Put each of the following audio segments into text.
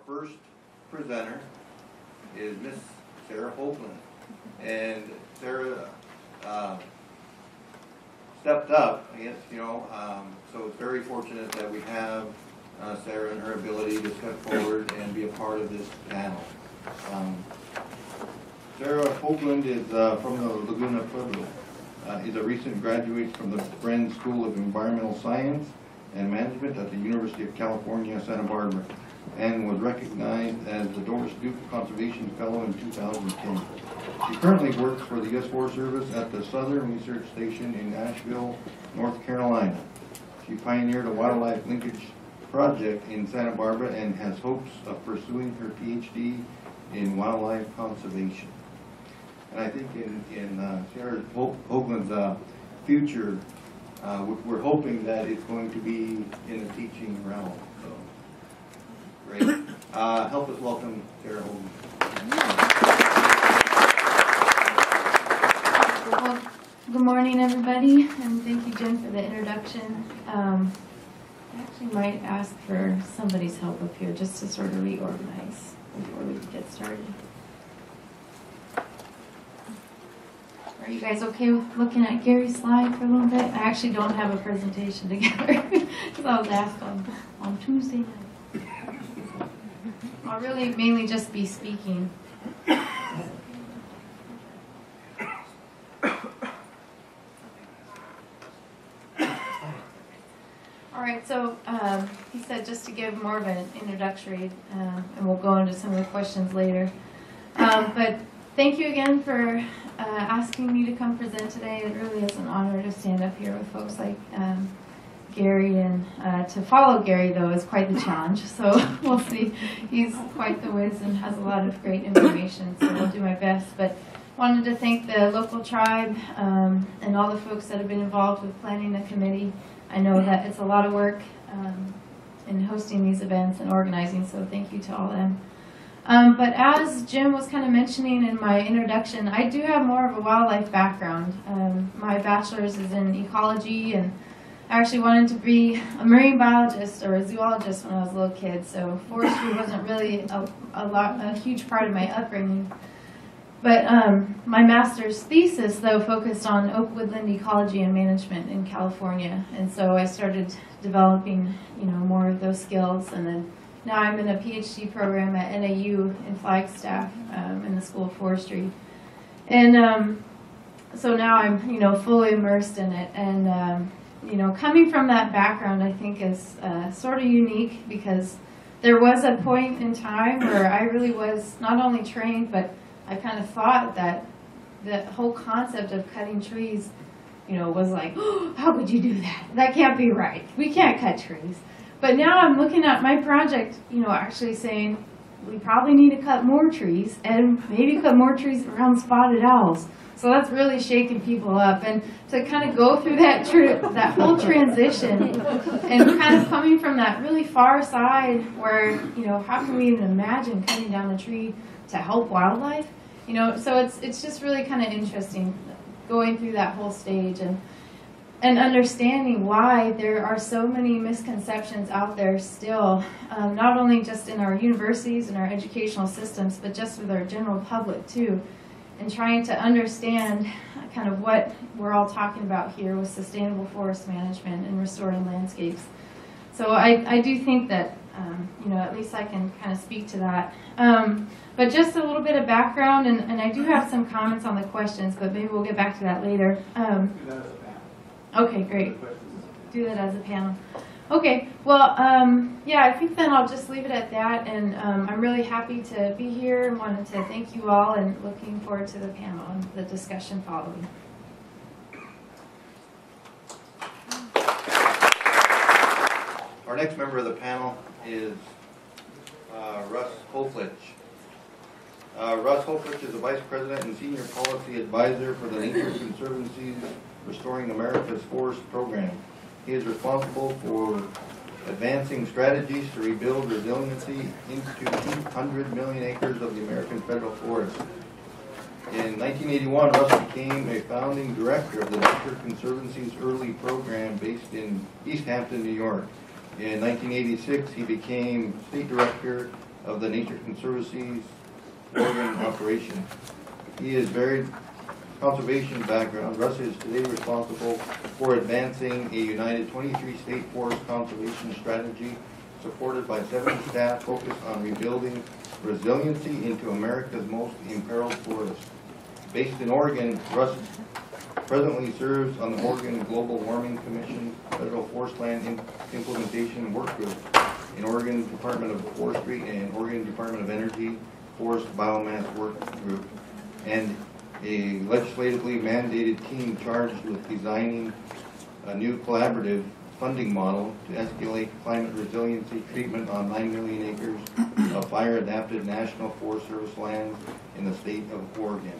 first presenter is Miss Sarah Hoagland. And Sarah stepped up, I guess, so it's very fortunate that we have Sarah and her ability to step forward and be a part of this panel. Sarah Hoagland is from the Laguna Pueblo. Is a recent graduate from the Bren School of Environmental Science and Management at the University of California, Santa Barbara, and was recognized as the Doris Duke Conservation Fellow in 2010. She currently works for the U.S. Forest Service at the Southern Research Station in Asheville, North Carolina. She pioneered a wildlife linkage project in Santa Barbara and has hopes of pursuing her PhD in wildlife conservation. And I think in Sarah Hoagland's future, we're hoping that it's going to be in the teaching realm. So, great. Help us welcome Sarah Hoagland. Well, good morning, everybody, and thank you, Jen, for the introduction. I actually might ask for somebody's help up here just to sort of reorganize before we get started. Are you guys okay with looking at Gary's slide for a little bit? I actually don't have a presentation together because I was asked on Tuesday night. I'll really mainly just be speaking. All right, so he said just to give more of an introductory, and we'll go into some of the questions later. But thank you again for asking me to come present today. It really is an honor to stand up here with folks like Gary, and to follow Gary, though, is quite the challenge. So we'll see. He's quite the whiz and has a lot of great information, so I'll do my best. But wanted to thank the local tribe and all the folks that have been involved with planning the committee. I know that it's a lot of work in hosting these events and organizing, so thank you to all of them. But as Jim was kind of mentioning in my introduction, I do have more of a wildlife background. My bachelor's is in ecology, and I actually wanted to be a marine biologist or a zoologist when I was a little kid, so forestry wasn't really a huge part of my upbringing. But my master's thesis, though, focused on oak woodland ecology and management in California, and so I started developing, more of those skills, and then now I'm in a PhD program at NAU in Flagstaff in the School of Forestry, and so now I'm, fully immersed in it, and coming from that background, I think is sort of unique because there was a point in time where I really was not only trained, but I kind of thought that the whole concept of cutting trees, was like, oh, how could you do that? That can't be right. We can't cut trees. But now I'm looking at my project, actually saying we probably need to cut more trees and maybe cut more trees around spotted owls. So that's really shaking people up. And to kind of go through that whole transition and kind of coming from that really far side where, how can we even imagine cutting down a tree to help wildlife? So it's just really kind of interesting going through that whole stage and understanding why there are so many misconceptions out there still, not only just in our universities and our educational systems, but just with our general public too, and trying to understand kind of what we're all talking about here with sustainable forest management and restoring landscapes. So I do think that, at least I can kind of speak to that. But just a little bit of background, and I do have some comments on the questions, but maybe we'll get back to that later. Do that as a panel. Okay, great. Do that as a panel. Okay, well, yeah, I think then I'll just leave it at that, and I'm really happy to be here and wanted to thank you all and looking forward to the panel and the discussion following. Our next member of the panel is Russ Hoflich. Russ Hoflich is the Vice President and Senior Policy Advisor for the Nature Conservancy's Restoring America's Forest Program. He is responsible for advancing strategies to rebuild resiliency into 200 million acres of the American federal forest. In 1981, Russ became a founding director of the Nature Conservancy's early program based in East Hampton, New York. In 1986, he became state director of the Nature Conservancy's Oregon operation. He is very conservation background. Russ is today responsible for advancing a united 23-state forest conservation strategy supported by 7 staff focused on rebuilding resiliency into America's most imperiled forests. Based in Oregon, Russ presently serves on the Oregon Global Warming Commission Federal Forest Land Implementation Work Group, in Oregon Department of Forestry and Oregon Department of Energy Forest Biomass Work Group, and a legislatively mandated team charged with designing a new collaborative funding model to escalate climate resiliency treatment on 9 million acres of fire-adapted National Forest Service land in the state of Oregon.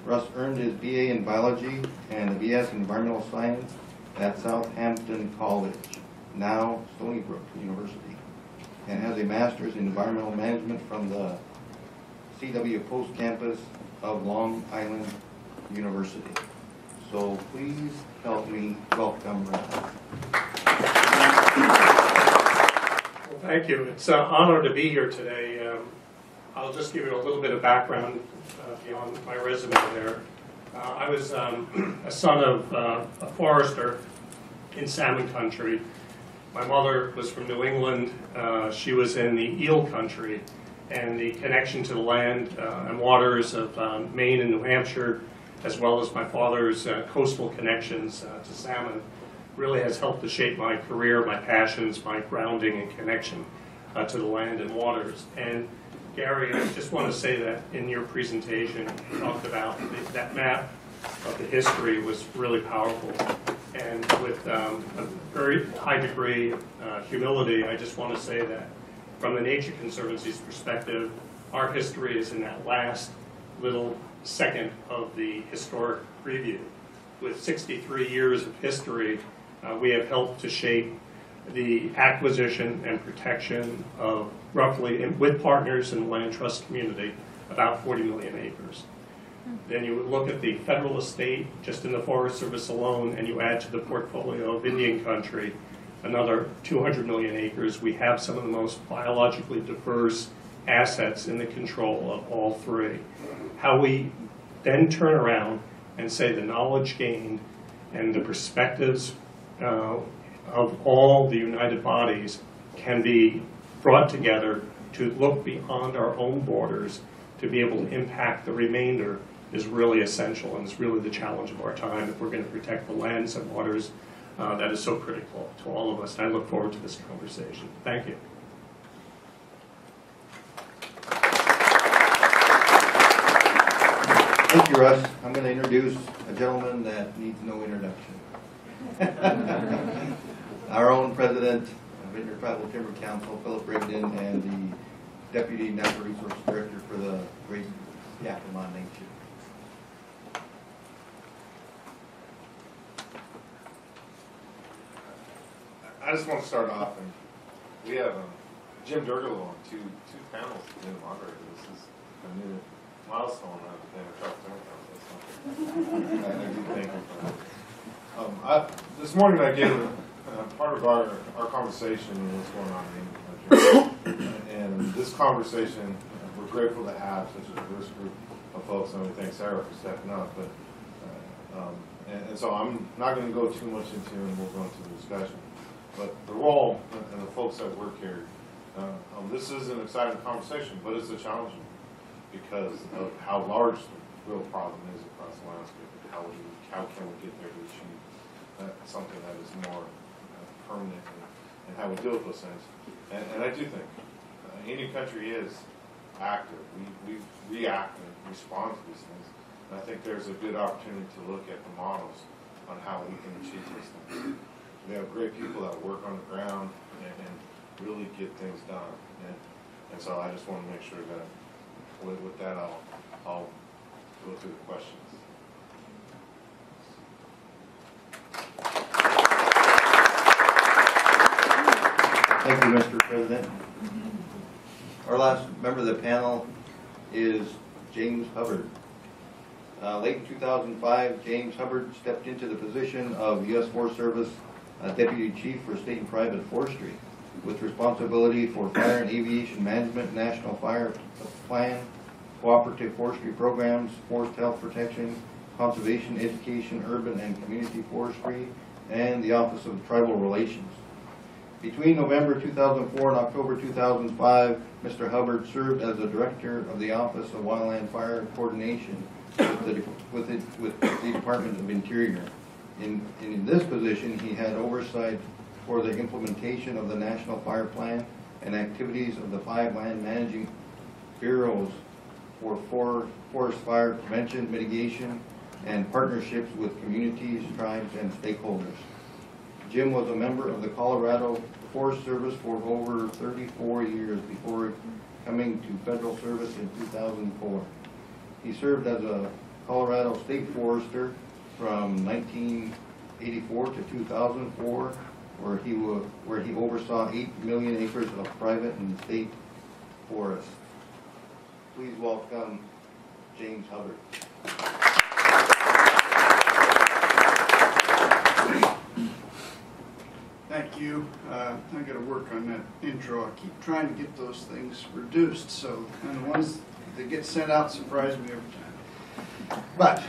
Russ earned his BA in Biology and a BS in Environmental Science at Southampton College, now Stony Brook University, and has a Master's in Environmental Management from the C.W. Post campus of Long Island University. So please help me welcome Russ. Well, thank you. It's an honor to be here today. I'll just give you a little bit of background beyond my resume there. I was a son of a forester in salmon country. My mother was from New England. She was in the eel country, and the connection to the land and waters of Maine and New Hampshire, as well as my father's coastal connections to salmon, really has helped to shape my career, my passions, my grounding and connection to the land and waters. And Gary, I just want to say that in your presentation, you talked about that map of the history was really powerful. And with a very high degree of humility, I just want to say that from the Nature Conservancy's perspective, our history is in that last little second of the historic preview. With 63 years of history, we have helped to shape the acquisition and protection of roughly, with partners in the land trust community, about 40 million acres. Then you look at the federal estate, just in the Forest Service alone, and you add to the portfolio of Indian country, another 200 million acres. We have some of the most biologically diverse assets in the control of all three. How we then turn around and say the knowledge gained and the perspectives of all the united bodies can be brought together to look beyond our own borders to be able to impact the remainder is really essential, and it's really the challenge of our time if we're going to protect the lands and waters that is so critical to all of us. And I look forward to this conversation. Thank you. Thank you, Russ. I'm going to introduce a gentleman that needs no introduction. Our own president of Vineyard Tribal Timber Council, Philip Rigdon, and the Deputy Natural Resource Director for the Great Yakima Nation. I just want to start off, and we have Jim Durgalo on two panels to moderate. This is a new milestone of the Tribal Timber Council. I do thank you for that. This morning I gave part of our conversation and what's going on in the country. And this conversation, we're grateful to have such a diverse group of folks, and we thank Sarah for stepping up. But and so I'm not going to go too much into, and we'll go into the discussion. But the role and the folks that work here, this is an exciting conversation, but it's a challenging because of how large the real problem is across the landscape. How can we get there to achieve something that is more permanent, and how we deal with those things. And I do think any country is active. We react and respond to these things. And I think there's a good opportunity to look at the models on how we can achieve these things. We have great people that work on the ground and really get things done. And so I just want to make sure that with that I'll go through the questions. Thank you, Mr. President. Our last member of the panel is James Hubbard. Late in 2005, James Hubbard stepped into the position of U.S. Forest Service Deputy Chief for State and Private Forestry. with responsibility for fire and aviation management, national fire plan, cooperative forestry programs, forest health protection, conservation, education, urban and community forestry, and the Office of Tribal Relations. Between November 2004 and October 2005, Mr. Hubbard served as the Director of the Office of Wildland Fire Coordination with the Department of Interior. In this position, he had oversight for the implementation of the National Fire Plan and activities of the 5 land managing bureaus for forest fire prevention, mitigation, and partnerships with communities, tribes, and stakeholders. Jim was a member of the Colorado Forest Service for over 34 years before coming to federal service in 2004. He served as a Colorado State Forester from 1984 to 2004, where he oversaw 8 million acres of private and state forests. Please welcome James Hubbard. Thank you. I got to work on that intro. I keep trying to get those things reduced, so and the ones that get sent out surprise me every time. But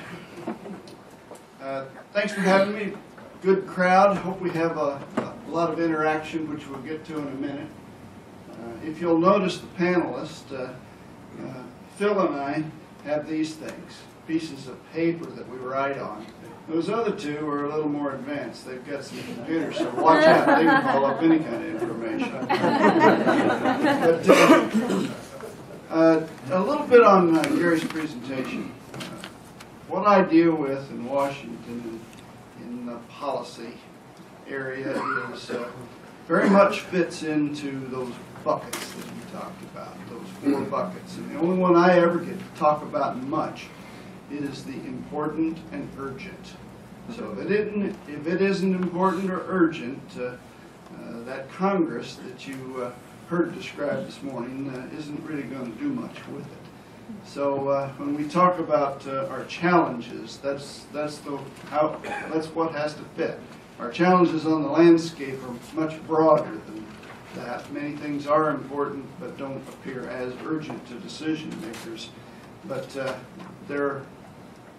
thanks for having me. Good crowd. Hope we have a lot of interaction, which we'll get to in a minute. If you'll notice, the panelists, Phil and I have these things, pieces of paper that we write on. Those other two are a little more advanced. They've got some computers, so watch out. They can pull up any kind of information. But a little bit on Gary's presentation. What I deal with in Washington in the policy area is very much fits into those buckets that you talked about, those 4 buckets. And the only one I ever get to talk about much is the important and urgent. So if it isn't important or urgent, that Congress that you heard described this morning isn't really going to do much with it. So when we talk about our challenges, that's what has to fit. Our challenges on the landscape are much broader than that. Many things are important but don't appear as urgent to decision makers. But there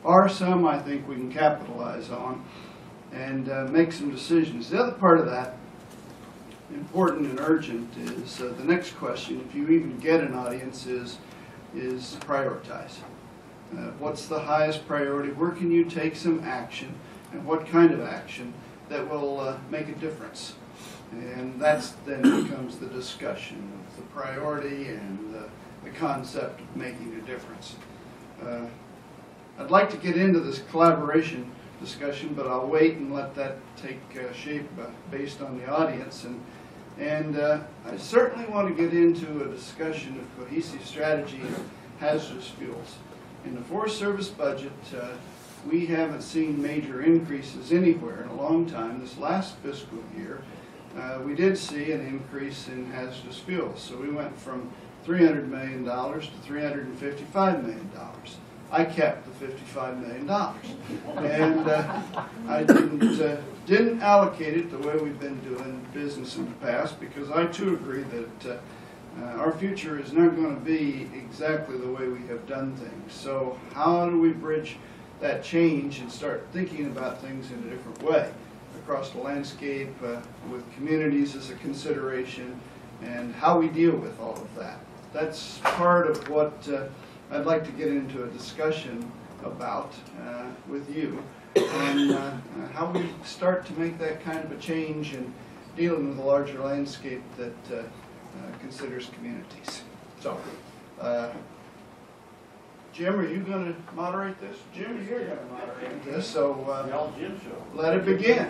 are some I think we can capitalize on and make some decisions. The other part of that, important and urgent, is the next question, if you even get an audience, is prioritize. What's the highest priority? Where can you take some action, and what kind of action that will make a difference? And that's then becomes the discussion of the priority and the concept of making a difference. I'd like to get into this collaboration discussion, but I'll wait and let that take shape based on the audience. And I certainly want to get into a discussion of cohesive strategy of hazardous fuels. In the Forest Service budget, we haven't seen major increases anywhere in a long time. This last fiscal year, we did see an increase in hazardous fuels. So we went from $300 million to $355 million. I kept the $55 million, and I didn't allocate it the way we've been doing business in the past, because I too agree that our future is not going to be exactly the way we have done things. So how do we bridge that change and start thinking about things in a different way across the landscape, with communities as a consideration, and how we deal with all of that? That's part of what I'd like to get into a discussion about with you, and how we start to make that kind of a change in dealing with a larger landscape that considers communities. So, Jim, are you going to moderate this? Jim, you're going to moderate this, so let it begin.